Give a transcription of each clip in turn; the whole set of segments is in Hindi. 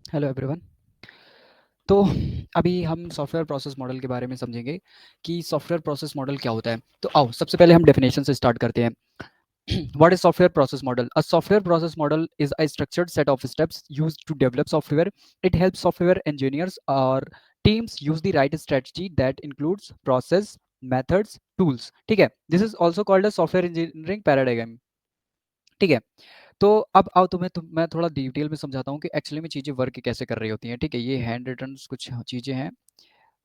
Hello everyone. तो अभी हम सॉफ्टवेयर प्रोसेस मॉडल के बारे में समझेंगे कि सॉफ्टवेयर प्रोसेस मॉडल क्या होता है। तो आओ सबसे पहले हम डेफिनेशन से स्टार्ट करते हैं। What is software process model? A software process model is a structured set of steps used to develop software. It helps software engineers or teams use the right strategy that includes process, methods, tools. ठीक है, this is also called a software engineering paradigm. ठीक है, तो अब आओ मैं थोड़ा डिटेल में समझाता हूँ कि एक्चुअली में चीज़ें वर्क कैसे कर रही होती हैं। ठीक है, ये हैंड रिटन कुछ चीज़ें हैं।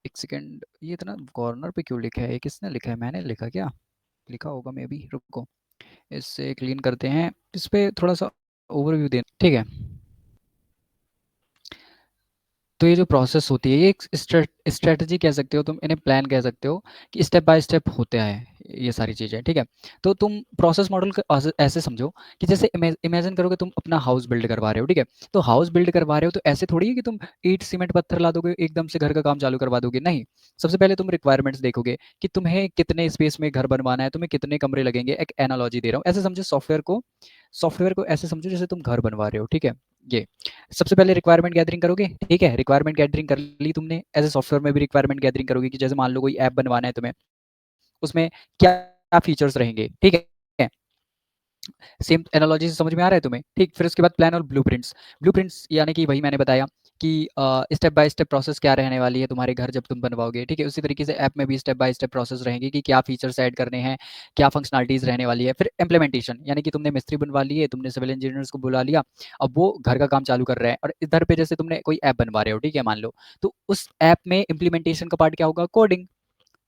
एक सेकेंड, ये इतना कॉर्नर पे क्यों लिखा है? ये किसने लिखा है? मैंने लिखा क्या? लिखा होगा मे बी, रुको इससे क्लीन करते हैं। इस पे थोड़ा सा ओवरव्यू दें। ठीक है, तो ये जो प्रोसेस होती है ये एक स्ट्रेटजी कह सकते हो तुम, इन्हें प्लान कह सकते हो कि स्टेप बाय स्टेप होता है ये सारी चीज़ें। ठीक है, तो तुम प्रोसेस मॉडल को ऐसे समझो कि जैसे इमेजिन करो कि तुम अपना हाउस बिल्ड करवा रहे हो। ठीक है, तो हाउस बिल्ड करवा रहे हो तो ऐसे थोड़ी है कि तुम ईंट सीमेंट पत्थर ला दोगे एकदम से घर का काम चालू करवा दोगे, नहीं। सबसे पहले तुम रिक्वायरमेंट्स देखोगे कि तुम्हें कितने स्पेस में घर बनवाना है, तुम्हें कितने कमरे लगेंगे। एक एनालॉजी दे रहा हूँ, ऐसे समझो सॉफ्टवेयर को ऐसे समझो जैसे तुम घर बनवा रहे हो। ठीक है, ये सबसे पहले रिक्वायरमेंट गैदरिंग करोगे। ठीक है, रिक्वायरमेंट गैदरिंग कर ली तुमने, एज ए सॉफ्टवेयर में भी रिक्वायरमेंट गैदरिंग करोगे कि जैसे मान लो कोई ऐप बनवाना है तुम्हें, उसमें क्या फीचर्स रहेंगे। ठीक है, सेम एनालॉजी से समझ में आ रहा है तुम्हें? ठीक, फिर उसके बाद प्लान और ब्लूप्रिंट्स यानी कि वही मैंने बताया कि स्टेप बाय स्टेप प्रोसेस क्या रहने वाली है तुम्हारे घर जब तुम बनवाओगे। ठीक है, उसी तरीके से ऐप में भी स्टेप बाय स्टेप प्रोसेस रहेंगी कि क्या फीचर्स ऐड करने हैं, क्या फंक्शनलिटीज रहने वाली है। फिर इम्प्लीमेंटेशन यानी कि तुमने मिस्त्री बनवा लिए, तुमने सिविल इंजीनियर्स को बुला लिया, अब वो घर का काम चालू कर रहे हैं और इधर पे जैसे तुमने कोई ऐप बनवा रहे हो। ठीक है, मान लो, तो उस ऐप में इम्प्लीमेंटेशन का पार्ट क्या होगा? कोडिंग।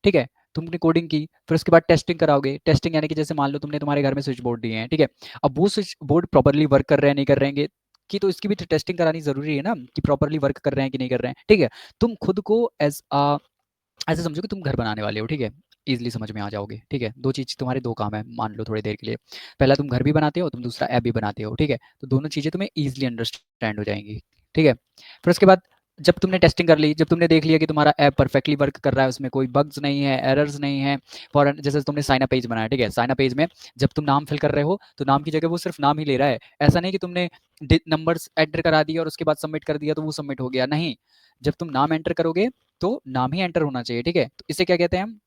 ठीक है, तुमने कोडिंग की, फिर उसके बाद टेस्टिंग कराओगे। टेस्टिंग यानी कि जैसे मान लो तुमने तुम्हारे घर में स्विच बोर्ड दिए हैं। ठीक है, अब वो स्विच बोर्ड प्रॉपर्ली वर्क कर रहे हैं नहीं कर रहे हैं कि, तो इसकी भी टेस्टिंग करानी जरूरी है ना कि प्रॉपर्ली वर्क कर रहे हैं कि नहीं कर रहे हैं। ठीक है, तुम खुद को ऐसे समझो कि तुम घर बनाने वाले हो। ठीक है, इजीली समझ में आ जाओगे। ठीक है, दो चीज तुम्हारे दो काम है मान लो थोड़ी देर के लिए। पहला तुम घर भी बनाते हो, तुम दूसरा ऐप भी बनाते हो। ठीक है, तो दोनों चीजें तुम्हें इजीली अंडरस्टैंड हो जाएंगी। ठीक है, फिर उसके बाद जब तुमने टेस्टिंग कर ली, जब तुमने देख लिया कि तुम्हारा ऐप परफेक्टली वर्क कर रहा है, उसमें कोई बग्स नहीं है, एरर्स नहीं है, फॉर जैसे तुमने साइन अप पेज बनाया। ठीक है, साइन अप पेज में जब तुम नाम फिल कर रहे हो तो नाम की जगह वो सिर्फ नाम ही ले रहा है। ऐसा नहीं कि तुमने नंबर्स एंटर करा दिया और उसके बाद सबमिट कर दिया तो वो सबमिट हो गया, नहीं। जब तुम नाम एंटर करोगे तो नाम ही एंटर होना चाहिए। ठीक है, तो इसे क्या कहते हैं हम?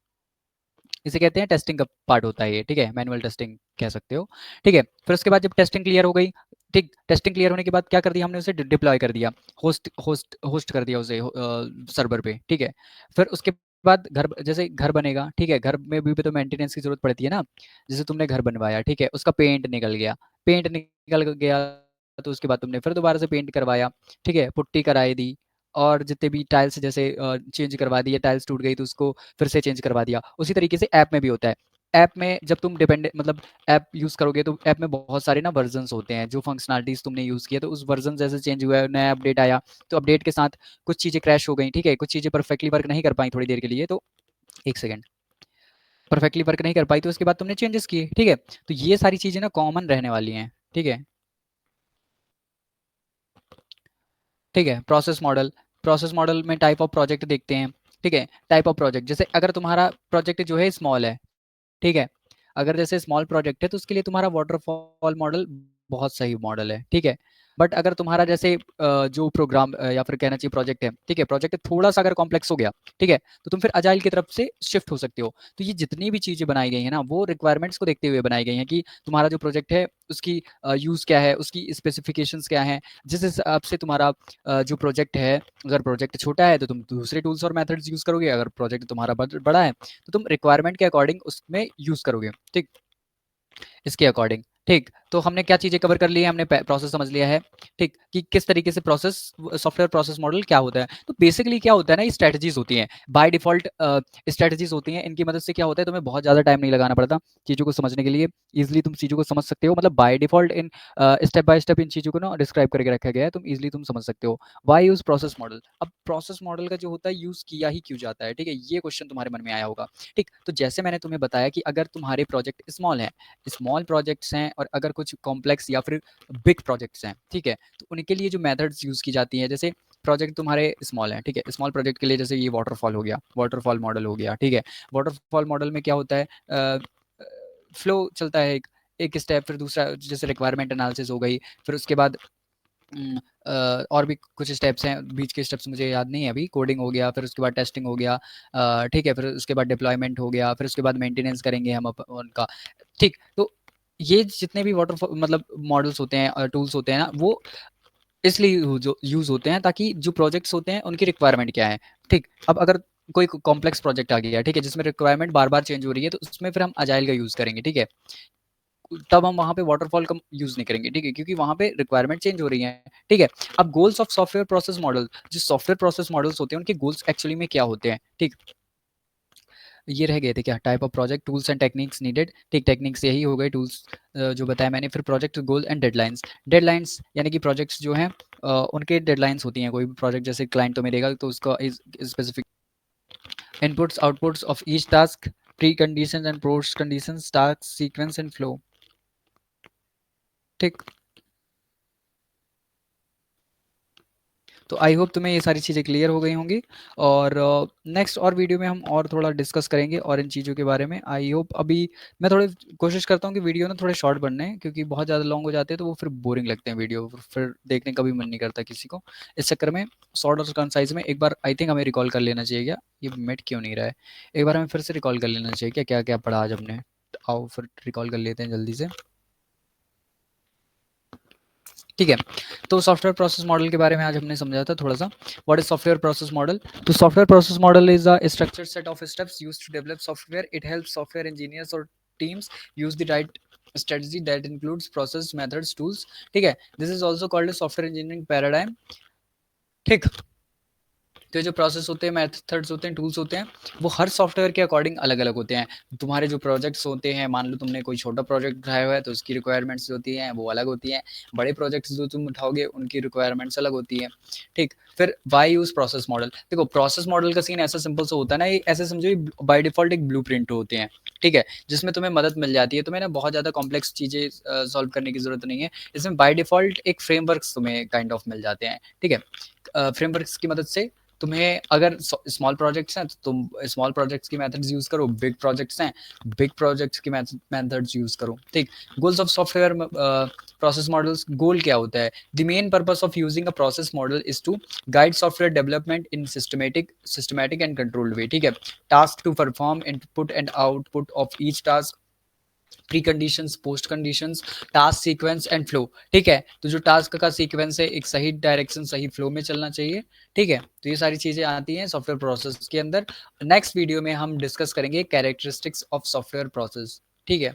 इसे कहते हैं टेस्टिंग का पार्ट होता है ये। ठीक है, मैनुअल टेस्टिंग कह सकते हो। ठीक है, फिर उसके बाद जब टेस्टिंग क्लियर हो गई, ठीक, टेस्टिंग क्लियर होने के बाद क्या कर दिया हमने? उसे डिप्लॉय कर दिया, होस्ट कर दिया उसे सर्वर पे। ठीक है, फिर उसके बाद घर जैसे घर बनेगा। ठीक है, घर में भी तो मेंटेनेंस की जरूरत पड़ती है ना। जैसे तुमने घर बनवाया, ठीक है, उसका पेंट निकल गया तो उसके बाद तुमने फिर दोबारा से पेंट करवाया। ठीक है, पुट्टी कराई दी और जितने भी टाइल्स जैसे चेंज करवा दिए, टाइल्स टूट गई तो उसको फिर से चेंज करवा दिया। उसी तरीके से ऐप में भी होता है। ऐप में जब तुम डिपेंडेंट मतलब ऐप यूज़ करोगे तो ऐप में बहुत सारे ना वर्जन्स होते हैं, जो फंक्शनलिटीज़ तुमने यूज़ किया तो उस वर्जन जैसे चेंज हुआ है, नया अपडेट आया, तो अपडेट के साथ कुछ चीज़ें क्रैश हो गई। ठीक है, कुछ चीज़ें परफेक्टली वर्क नहीं कर पाई थोड़ी देर के लिए, तो एक सेकंड, परफेक्टली वर्क नहीं कर पाई तो उसके बाद तुमने चेंजेस किए। ठीक है, तो ये सारी चीज़ें ना कॉमन रहने वाली हैं। ठीक है, ठीक है, प्रोसेस मॉडल में टाइप ऑफ प्रोजेक्ट देखते हैं। ठीक है, टाइप ऑफ प्रोजेक्ट, जैसे अगर तुम्हारा प्रोजेक्ट जो है स्मॉल है, ठीक है, अगर जैसे स्मॉल प्रोजेक्ट है तो उसके लिए तुम्हारा वाटरफॉल मॉडल बहुत सही मॉडल है। ठीक है, बट अगर तुम्हारा जैसे जो प्रोग्राम या फिर कहना चाहिए प्रोजेक्ट है, ठीक है, प्रोजेक्ट थोड़ा सा अगर कॉम्प्लेक्स हो गया, ठीक है, तो तुम फिर अजाइल की तरफ से शिफ्ट हो सकते हो। तो ये जितनी भी चीज़ें बनाई गई हैं ना, वो रिक्वायरमेंट्स को देखते हुए बनाई गई हैं कि तुम्हारा जो प्रोजेक्ट है उसकी यूज़ क्या है, उसकी स्पेसिफिकेशंस क्या हैं। जिस हिसाब से तुम्हारा जो प्रोजेक्ट है, अगर प्रोजेक्ट छोटा है तो तुम दूसरे टूल्स और मेथड्स यूज़ करोगे, अगर प्रोजेक्ट तुम्हारा बड़ा है तो तुम रिक्वायरमेंट के अकॉर्डिंग उसमें यूज़ करोगे। ठीक, इसके अकॉर्डिंग। ठीक, तो हमने क्या चीज़ें कवर कर ली है? हमने प्रोसेस समझ लिया है, ठीक, कि किस तरीके से प्रोसेस सॉफ्टवेयर प्रोसेस मॉडल क्या होता है। तो बेसिकली क्या होता है ना, ये स्ट्रेटजीज होती हैं बाय डिफॉल्ट, स्ट्रेटजीज होती हैं। इनकी मदद से क्या होता है, तुम्हें बहुत ज़्यादा टाइम नहीं लगाना पड़ता चीज़ों को समझने के लिए। ईजिली तुम चीज़ों को समझ सकते हो, मतलब by default in step by step in चीज़ों को ना डिस्क्राइब करके रखा गया है, तुम ईजिली तुम समझ सकते हो। Why use process model? अब प्रोसेस मॉडल का जो होता है यूज़ किया ही क्यों जाता है? ठीक है, ये क्वेश्चन तुम्हारे मन में आया होगा। ठीक, तो जैसे मैंने तुम्हें बताया कि अगर तुम्हारे प्रोजेक्ट स्मॉल है, स्मॉल प्रोजेक्ट्स हैं और अगर कुछ कॉम्प्लेक्स या फिर बिग प्रोजेक्ट्स हैं, ठीक है, तो उनके लिए जो मेथड्स यूज़ की जाती हैं, जैसे प्रोजेक्ट तुम्हारे स्मॉल है, ठीक है, स्मॉल प्रोजेक्ट के लिए जैसे ये वाटरफॉल हो गया, वाटरफॉल मॉडल हो गया। ठीक है, वाटरफॉल मॉडल में क्या होता है, फ्लो चलता है, एक एक स्टेप, फिर दूसरा जैसे रिक्वायरमेंट एनालिसिस हो गई, फिर उसके बाद और भी कुछ स्टेप्स हैं, बीच के स्टेप्स मुझे याद नहीं है अभी। कोडिंग हो गया, फिर उसके बाद टेस्टिंग हो गया, ठीक है, फिर उसके बाद डिप्लॉयमेंट हो गया, फिर उसके बाद मेंटेनेंस करेंगे हम उनका, ठीक। तो ये जितने भी वाटर मतलब मॉडल्स होते हैं, टूल्स होते हैं ना, वो इसलिए यूज होते हैं ताकि जो प्रोजेक्ट्स होते हैं उनकी रिक्वायरमेंट क्या है, ठीक। अब अगर कोई कॉम्प्लेक्स प्रोजेक्ट आ गया, ठीक है, जिसमें रिक्वायरमेंट बार बार चेंज हो रही है, तो उसमें फिर हम अजाइल का यूज करेंगे, ठीक है। तब हम वहाँ पे वाटरफॉल का यूज़ नहीं करेंगे, ठीक है? क्योंकि वहाँ पे रिक्वायरमेंट चेंज हो रही है, ठीक है? अब goals of software process model, जो सॉफ्टवेयर प्रोसेस मॉडल्स होते हैं, उनके गोल्स एक्चुअली में क्या होते हैं, ठीक? ये रह गए थे क्या? Type of project, tools and techniques needed, ठीक, टेक्निक्स यही हो गए, टूल्स जो बताया मैंने, फिर project goal and deadlines. Deadlines यानी कि प्रोजेक्ट्स जो हैं उनके डेडलाइंस होती हैं, कोई भी प्रोजेक्ट जैसे क्लाइंट तो मिलेगा तो उसका specific inputs, outputs of each task, pre conditions and post conditions, task sequence and flow, ठीक। तो आई होप तुम्हें ये सारी चीज़ें क्लियर हो गई होंगी, और नेक्स्ट और वीडियो में हम और थोड़ा डिस्कस करेंगे और इन चीज़ों के बारे में। आई होप अभी मैं थोड़ी कोशिश करता हूँ कि वीडियो ना थोड़े शॉर्ट बनने हैं, क्योंकि बहुत ज़्यादा लॉन्ग हो जाते हैं तो वो फिर बोरिंग लगते हैं वीडियो, फिर देखने का भी मन नहीं करता किसी को। इस चक्कर में शॉर्ट और कंसाइज में एक बार आई थिंक हमें रिकॉल कर लेना चाहिए। क्या ये मिट क्यों नहीं रहा है? एक बार हमें फिर से रिकॉल कर लेना चाहिए, क्या क्या क्या पढ़ा आज हमने। तो आओ फिर रिकॉल कर लेते हैं जल्दी से, ठीक है। तो सॉफ्टवेयर प्रोसेस मॉडल के बारे में आज हमने समझा था थोड़ा सा। What is software process model? तो software process model is a structured set of steps used to develop software. It helps software engineers और teams use the right strategy that includes process methods tools, ठीक है। This is also called software engineering paradigm, ठीक। तो जो प्रोसेस होते हैं, मेथड्स होते हैं, टूल्स होते हैं, वो हर सॉफ्टवेयर के अकॉर्डिंग अलग अलग होते हैं। तुम्हारे जो प्रोजेक्ट्स होते हैं, मान लो तुमने कोई छोटा प्रोजेक्ट उठाया हुआ है तो उसकी रिक्वायरमेंट्स जो होती हैं वो अलग होती हैं। बड़े प्रोजेक्ट्स जो तुम उठाओगे उनकी रिक्वायरमेंट्स अलग होती हैं, ठीक। फिर वाई यूज प्रोसेस मॉडल? देखो प्रोसेस मॉडल का सीन ऐसा सिंपल सा होता है ना, ये ऐसे समझो बाय डिफॉल्ट एक ब्लू प्रिंट होते हैं, ठीक है, जिसमें तुम्हें मदद मिल जाती है। तुम्हें ना बहुत ज़्यादा कॉम्प्लेक्स चीज़ें सॉल्व करने की जरूरत नहीं है। इसमें बाय डिफॉल्ट एक फ्रेमवर्क्स तुम्हें काइंड ऑफ मिल जाते हैं, ठीक है। फ्रेमवर्क्स की मदद से तुम्हें अगर स्मॉल प्रोजेक्ट्स हैं तो तुम स्मॉल प्रोजेक्ट्स की मेथड्स यूज करो, बिग प्रोजेक्ट्स हैं बिग प्रोजेक्ट्स की मेथड्स यूज करो, ठीक। Goals of software process models, goal क्या होता है? The main purpose of using a process model is to guide software development in systematic and controlled way, ठीक है। Task to perform input and output of each task, preconditions, postconditions, task sequence and flow, ठीक है। तो जो टास्क का सीक्वेंस है एक सही डायरेक्शन, सही फ्लो में चलना चाहिए, ठीक है। तो ये सारी चीजें आती हैं सॉफ्टवेयर प्रोसेस के अंदर। नेक्स्ट वीडियो में हम डिस्कस करेंगे कैरेक्टरिस्टिक्स ऑफ सॉफ्टवेयर प्रोसेस, ठीक है।